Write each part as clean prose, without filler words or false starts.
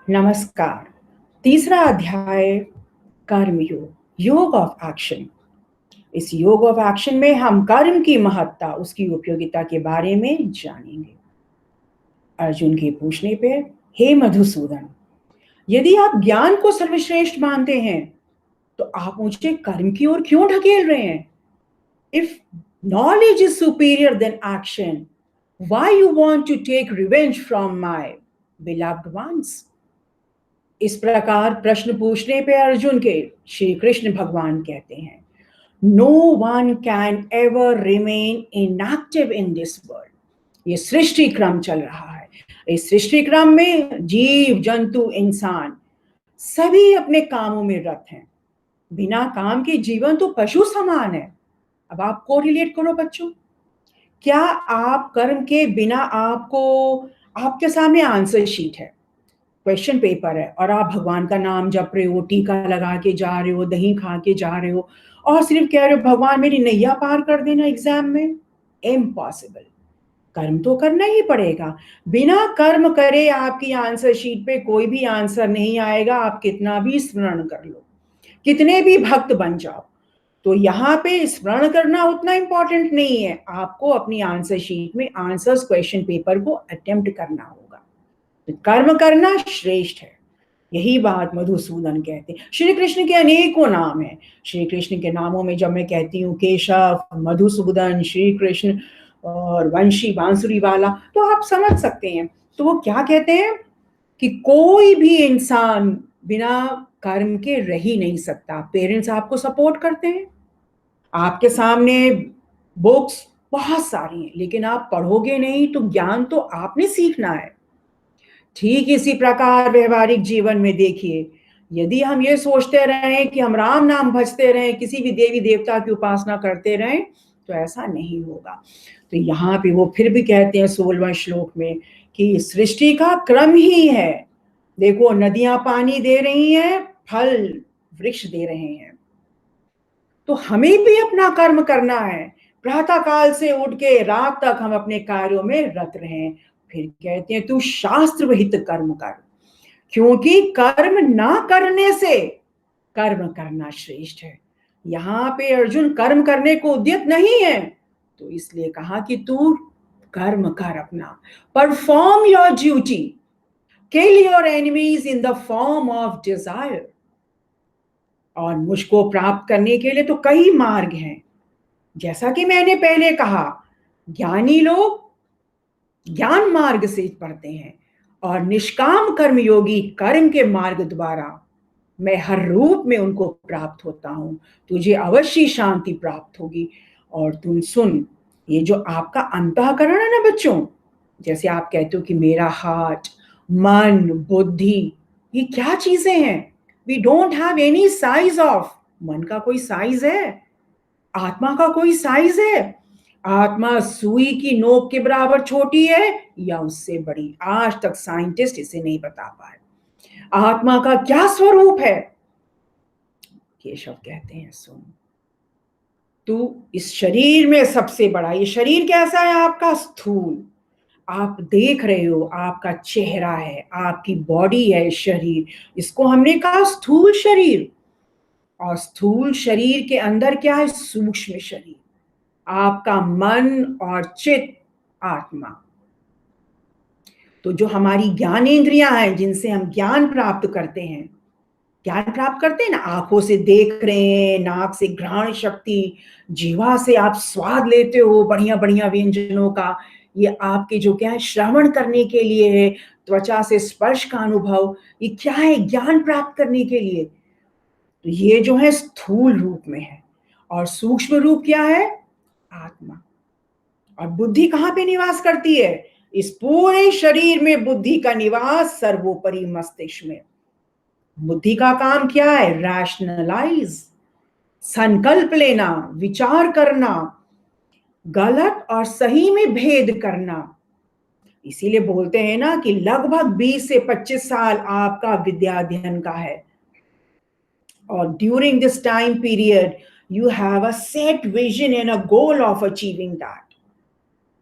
नमस्कार। तीसरा अध्याय कर्म योग, योग ऑफ एक्शन। इस योग ऑफ एक्शन में हम कर्म की महत्ता, उसकी उपयोगिता के बारे में जानेंगे। अर्जुन के पूछने पे, हे मधुसूदन, यदि आप ज्ञान को सर्वश्रेष्ठ मानते हैं तो आप मुझे कर्म की ओर क्यों ढकेल रहे हैं? If knowledge is superior than action, why you want to take revenge from my beloved ones? इस प्रकार प्रश्न पूछने पे अर्जुन के श्री कृष्ण भगवान कहते हैं, no one can ever remain inactive in this world. ये सृष्टि क्रम चल रहा है। इस सृष्टि क्रम में जीव जंतु इंसान सभी अपने कामों में रत हैं। बिना काम के जीवन तो पशु समान है। अब आप को रिलेट करो बच्चों, क्या आप कर्म के बिना आपके सामने आंसर शीट है, क्वेश्चन पेपर है और आप भगवान का नाम जप रहे हो, टीका लगा के जा रहे हो, दही खा के जा रहे हो और सिर्फ कह रहे हो भगवान मेरी नैया पार कर देना एग्जाम में? इम्पॉसिबल। कर्म तो करना ही पड़ेगा। बिना कर्म करे आपकी आंसर शीट पे कोई भी आंसर नहीं आएगा। आप कितना भी स्मरण कर लो, कितने भी भक्त बन जाओ, तो यहाँ पे स्मरण करना उतना इंपॉर्टेंट नहीं है। आपको अपनी आंसर शीट में आंसर्स क्वेश्चन पेपर को अटेम्प्ट करना होगा। तो कर्म करना श्रेष्ठ है। यही बात मधुसूदन कहते हैं। श्री कृष्ण के अनेकों नाम हैं। श्री कृष्ण के नामों में जब मैं कहती हूँ केशव, मधुसूदन, श्री कृष्ण और वंशी बांसुरी वाला, तो आप समझ सकते हैं। तो वो क्या कहते हैं कि कोई भी इंसान बिना कर्म के रह ही नहीं सकता। पेरेंट्स आपको सपोर्ट करते हैं, आपके सामने बुक्स बहुत सारी हैं, लेकिन आप पढ़ोगे नहीं तो ज्ञान तो आपने सीखना है। ठीक इसी प्रकार व्यवहारिक जीवन में देखिए, यदि हम ये सोचते रहें कि हम राम नाम भजते रहें, किसी भी देवी देवता की उपासना करते रहें, तो ऐसा नहीं होगा। तो यहाँ पे वो फिर भी कहते हैं 16वें श्लोक में कि सृष्टि का क्रम ही है। देखो नदियां पानी दे रही हैं, फल वृक्ष दे रहे हैं, तो हमें भी अपना कर्म करना है। प्रातः काल से उठ के रात तक हम अपने कार्यों में रत रहें। फिर कहते हैं तू शास्त्र विहित कर्म कर, क्योंकि कर्म ना करने से कर्म करना श्रेष्ठ है। यहाँ पे अर्जुन कर्म करने को उद्यत नहीं है, तो इसलिए कहा कि तू कर्म कर अपना, perform your duty, kill your enemies in the form of desire. और मुझको प्राप्त करने के लिए तो कई मार्ग हैं। जैसा कि मैंने पहले कहा, ज्ञानी लोग ज्ञान मार्ग से पढ़ते हैं और निष्काम कर्मयोगी कर्म के मार्ग द्वारा मैं हर रूप में उनको प्राप्त होता हूं। तुझे अवश्य शांति प्राप्त होगी। और तुम सुन, ये जो आपका अंतःकरण है ना बच्चों, जैसे आप कहते हो कि मेरा हार्ट, मन, बुद्धि, ये क्या चीजें हैं? We don't have any size of. मन का कोई साइज है? आत्मा का कोई साइज है? आत्मा सुई की नोक के बराबर छोटी है या उससे बड़ी? आज तक साइंटिस्ट इसे नहीं बता पाए। आत्मा का क्या स्वरूप है? केशव कहते हैं सुन, तू इस शरीर में सबसे बड़ा, ये शरीर कैसा है आपका? स्थूल। आप देख रहे हो, आपका चेहरा है, आपकी बॉडी है, शरीर, इसको हमने कहा स्थूल शरीर। और स्थूल शरीर के अंदर क्या है? सूक्ष्म शरीर, आपका मन और चित्त, आत्मा। तो जो हमारी ज्ञानेंद्रियां हैं जिनसे हम ज्ञान प्राप्त करते हैं, ज्ञान प्राप्त करते हैं ना, आंखों से देख रहे हैं, नाक से घ्राण शक्ति, जीवा से आप स्वाद लेते हो बढ़िया बढ़िया व्यंजनों का, ये आपके जो क्या है श्रवण करने के लिए है, त्वचा से स्पर्श का अनुभव, ये क्या है? ज्ञान प्राप्त करने के लिए। तो ये जो है स्थूल रूप में है। और सूक्ष्म रूप क्या है? आत्मा। और बुद्धि कहाँ पे निवास करती है? इस पूरे शरीर में बुद्धि का निवास सर्वोपरि मस्तिष्क में। बुद्धि का काम क्या है? रैशनलाइज, संकल्प लेना, विचार करना, गलत और सही में भेद करना। इसीलिए बोलते हैं ना कि लगभग 20 से 25 साल आपका विद्या अध्ययन का है, और during this time period you have a set vision and a goal of achieving that.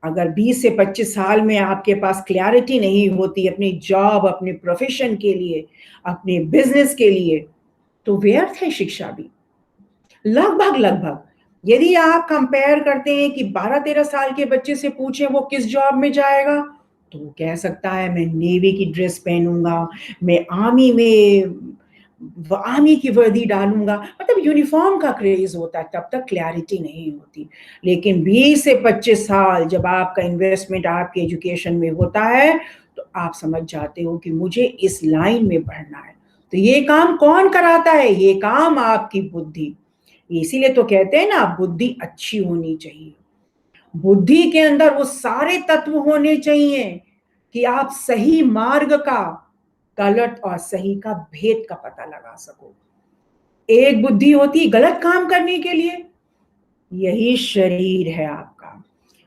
अगर 20 से 25 साल में आपके पास क्लैरिटी नहीं होती अपनी जॉब, अपने प्रोफेशन के लिए, अपने बिजनेस के लिए, तो व्यर्थ है शिक्षा भी। लगभग यदि आप कंपेयर करते हैं कि 12-13 साल के बच्चे से पूछें वो किस जॉब में जाएगा, तो वो कह सकता है मैं नेवी की ड्रेस पहनूंगा, मैं आर्मी की वर्दी डालूंगा, मतलब यूनिफॉर्म का क्रेज होता है, तब तक क्लैरिटी नहीं होती। लेकिन 20 से 25 साल जब आपका इन्वेस्टमेंट आपके एजुकेशन में होता है, तो आप समझ जाते हो कि मुझे इस लाइन में बढ़ना है। तो ये काम कौन कराता है? ये काम आपकी बुद्धि। इसीलिए तो कहते हैं ना, बुद्धि अच्छी होनी चाहिए। बुद्धि के अंदर वो सारे तत्व होने चाहिए कि आप सही मार्ग का, गलत और सही का भेद का पता लगा सको। एक बुद्धि होती है गलत काम करने के लिए, यही शरीर है आपका।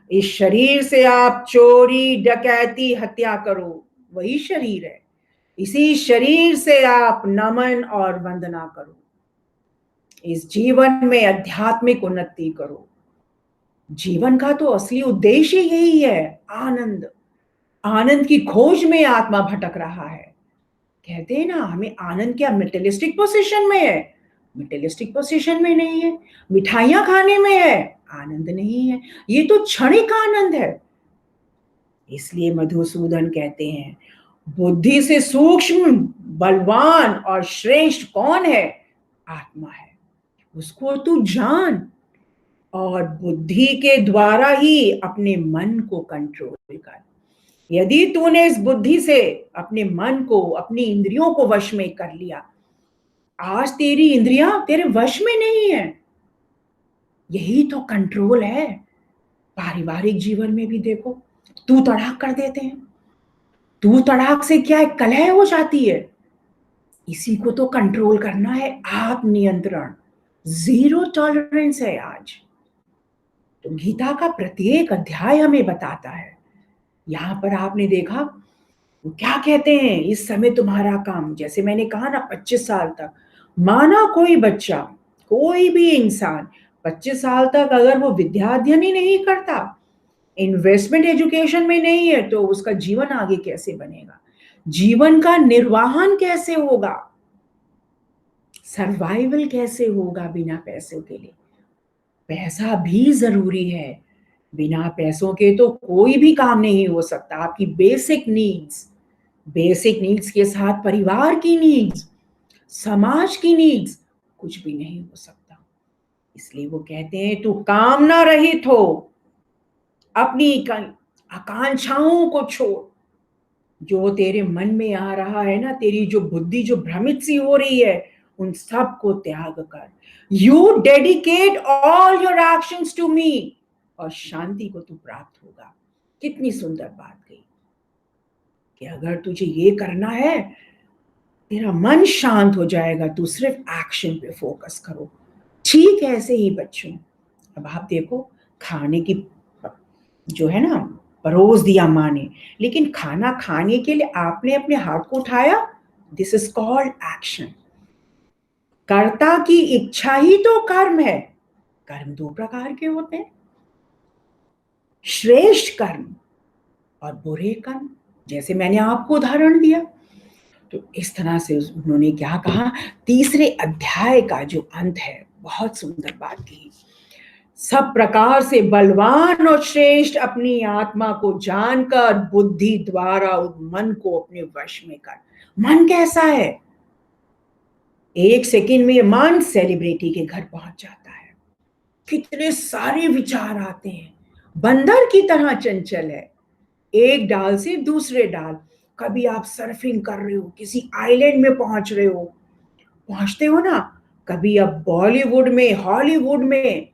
इस शरीर से आप चोरी, डकैती, हत्या करो, वही शरीर है। इसी शरीर से आप नमन और वंदना करो। इस जीवन में आध्यात्मिक उन्नति करो। जीवन का तो असली उद्देश्य यही है, आनंद। आनंद की खोज में आत्मा भटक रहा है। कहते हैं ना, हमें आनंद क्या मेटेरियलिस्टिक पोजीशन में है? मेटेरियलिस्टिक पोजीशन में नहीं है। मिठाइयां खाने में है, आनंद नहीं है। ये तो क्षणिक आनंद है। इसलिए मधुसूदन कहते हैं, बुद्धि से सूक्ष्म, बलवान और श्रेष्ठ कौन है? आत्मा है। उसको तू जान और बुद्धि के द्वारा ही अपने मन को कंट्रोल कर। यदि तूने इस बुद्धि से अपने मन को, अपनी इंद्रियों को वश में कर लिया, आज तेरी इंद्रियां तेरे वश में नहीं है। यही तो कंट्रोल है। पारिवारिक जीवन में भी देखो, तू तड़ाक कर देते हैं। तू तड़ाक से क्या एक कलह हो जाती है। इसी को तो कंट्रोल करना है, आप नियंत्रण। जीरो टॉलरेंस है आज। तो गीता का प्रत्येक अध्याय हमें बताता है। यहां पर आपने देखा वो क्या कहते हैं, इस समय तुम्हारा काम, जैसे मैंने कहा ना, 25 साल तक। माना कोई बच्चा, कोई भी इंसान 25 साल तक अगर वो विद्या अध्ययन ही नहीं करता, इन्वेस्टमेंट एजुकेशन में नहीं है, तो उसका जीवन आगे कैसे बनेगा? जीवन का निर्वाहन कैसे होगा? सर्वाइवल कैसे होगा बिना पैसों के लिए? पैसा भी जरूरी है। बिना पैसों के तो कोई भी काम नहीं हो सकता। आपकी बेसिक नीड्स के साथ परिवार की नीड्स, समाज की नीड्स, कुछ भी नहीं हो सकता। इसलिए वो कहते हैं, तू कामना रहित हो, अपनी आकांक्षाओं को छोड़। जो तेरे मन में आ रहा है ना, तेरी जो बुद्धि जो भ्रमित सी हो रही है, उन सब को त्याग कर। You dedicate all your actions to me, और शांति को तू प्राप्त होगा। कितनी सुंदर बात कही कि अगर तुझे ये करना है, तेरा मन शांत हो जाएगा, तू सिर्फ एक्शन पे फोकस करो। ठीक ऐसे ही बच्चों, अब आप देखो, खाने की जो है ना, परोस दिया माँ ने, लेकिन खाना खाने के लिए आपने अपने हाथ को उठाया, दिस इज कॉल्ड एक्शन। कर्ता की इच्छा ही तो कर्म है। कर्म दो प्रकार के होते हैं, श्रेष्ठ कर्म और बुरे कर्म, जैसे मैंने आपको उदाहरण दिया। तो इस तरह से उन्होंने क्या कहा, तीसरे अध्याय का जो अंत है, बहुत सुंदर बात की। सब प्रकार से बलवान और श्रेष्ठ अपनी आत्मा को जानकर बुद्धि द्वारा मन को अपने वश में कर। मन कैसा है? एक सेकंड में मन सेलिब्रिटी के घर पहुंच जाता है। कितने सारे विचार आते हैं, बंदर की तरह चंचल है, एक डाल से दूसरे डाल। कभी आप सर्फिंग कर रहे हो, किसी आइलैंड में पहुंच रहे हो, पहुंचते हो ना, कभी अब बॉलीवुड में, हॉलीवुड में,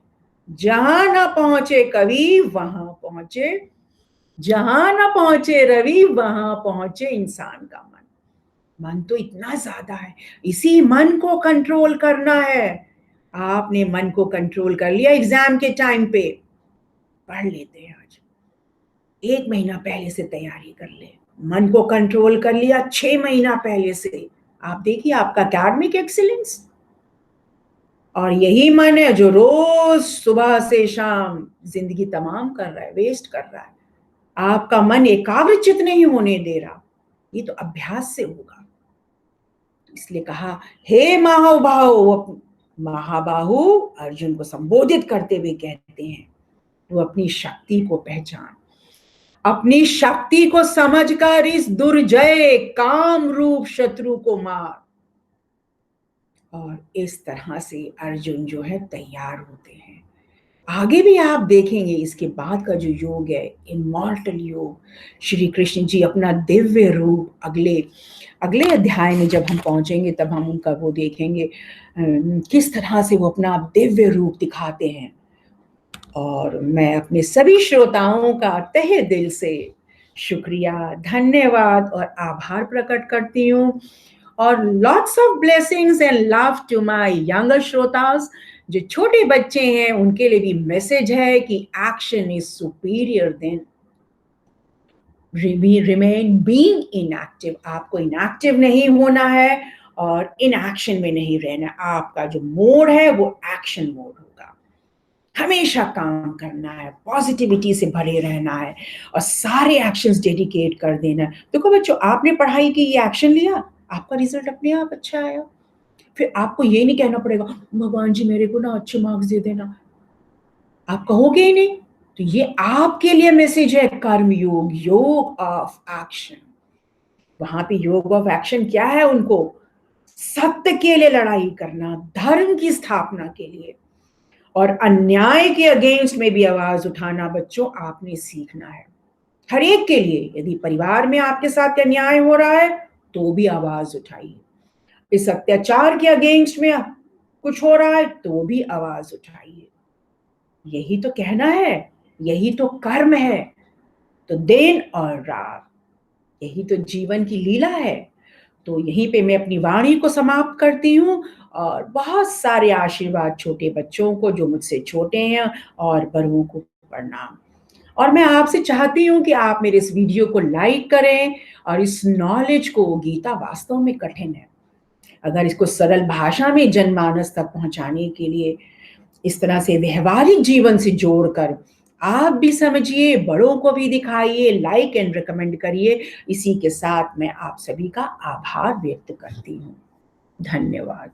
जहां ना पहुंचे कवि वहां पहुंचे, जहां ना पहुंचे रवि वहां पहुंचे इंसान का मन। मन तो इतना ज्यादा है, इसी मन को कंट्रोल करना है। आपने मन को कंट्रोल कर लिया, एग्जाम के टाइम पे पढ़ लेते हैं। आज 1 महीना पहले से तैयारी कर ले, मन को कंट्रोल कर लिया 6 महीना पहले से। आप देखिए आपका एकेडमिक एक्सीलेंस, और यही मन है जो रोज सुबह से शाम जिंदगी तमाम कर रहा है, वेस्ट कर रहा है। आपका मन एकाग्रचित नहीं होने दे रहा। ये तो अभ्यास से होगा। इसलिए कहा, हे महाबाहो, महाबाहु अर्जुन को संबोधित करते हुए कहते हैं, तू अपनी शक्ति को पहचान, अपनी शक्ति को समझकर इस दुर्जय काम रूप शत्रु को मार। और इस तरह से अर्जुन जो है तैयार होते हैं। आगे भी आप देखेंगे इसके बाद का जो योग है, इमॉर्टल योग, श्री कृष्ण जी अपना दिव्य रूप अगले अगले अध्याय में जब हम पहुंचेंगे तब हम उनका वो देखेंगे किस तरह से वो अपना दिव्य रूप दिखाते हैं। और मैं अपने सभी श्रोताओं का तहे दिल से शुक्रिया, धन्यवाद और आभार प्रकट करती हूँ। और lots of blessings and love to my younger श्रोतास। जो छोटे बच्चे हैं उनके लिए भी मैसेज है कि action is superior than remain being inactive. आपको इनएक्टिव नहीं होना है और इनएक्शन में नहीं रहना। आपका जो मोड है वो एक्शन मोड होगा। हमेशा काम करना है, पॉजिटिविटी से भरे रहना है और सारे एक्शंस डेडिकेट कर देना है। देखो बच्चों, आपने पढ़ाई की, ये एक्शन लिया, आपका रिजल्ट अपने आप अच्छा आया। फिर आपको ये नहीं कहना पड़ेगा भगवान जी मेरे को ना अच्छे मार्क्स दे देना, आप कहोगे ही नहीं। तो ये आपके लिए मैसेज है, कर्म योग, योग ऑफ एक्शन। वहां पे योग ऑफ एक्शन क्या है? उनको सत्य के लिए लड़ाई करना, धर्म की स्थापना के लिए और अन्याय के अगेंस्ट में भी आवाज उठाना बच्चों आपने सीखना है। हर एक के लिए, यदि परिवार में आपके साथ अन्याय हो रहा है तो भी आवाज उठाइए। इस अत्याचार के अगेंस्ट में कुछ हो रहा है तो भी आवाज उठाइए। यही तो कहना है, यही तो कर्म है। तो दिन और रात, यही तो जीवन की लीला है। तो यहीं पे मैं अपनी वाणी को समाप्त करती हूँ और बहुत सारे आशीर्वाद छोटे बच्चों को जो मुझसे छोटे हैं और बड़ों को प्रणाम। और मैं आपसे चाहती हूँ कि आप मेरे इस वीडियो को लाइक करें और इस नॉलेज को, गीता वास्तव में कठिन है, अगर इसको सरल भाषा में जनमानस तक पहुंचाने के लिए इस तरह से व्यवहारिक जीवन से जोड़कर आप भी समझिए, बड़ों को भी दिखाइए, लाइक एंड रिकमेंड करिए। इसी के साथ मैं आप सभी का आभार व्यक्त करती हूँ। धन्यवाद।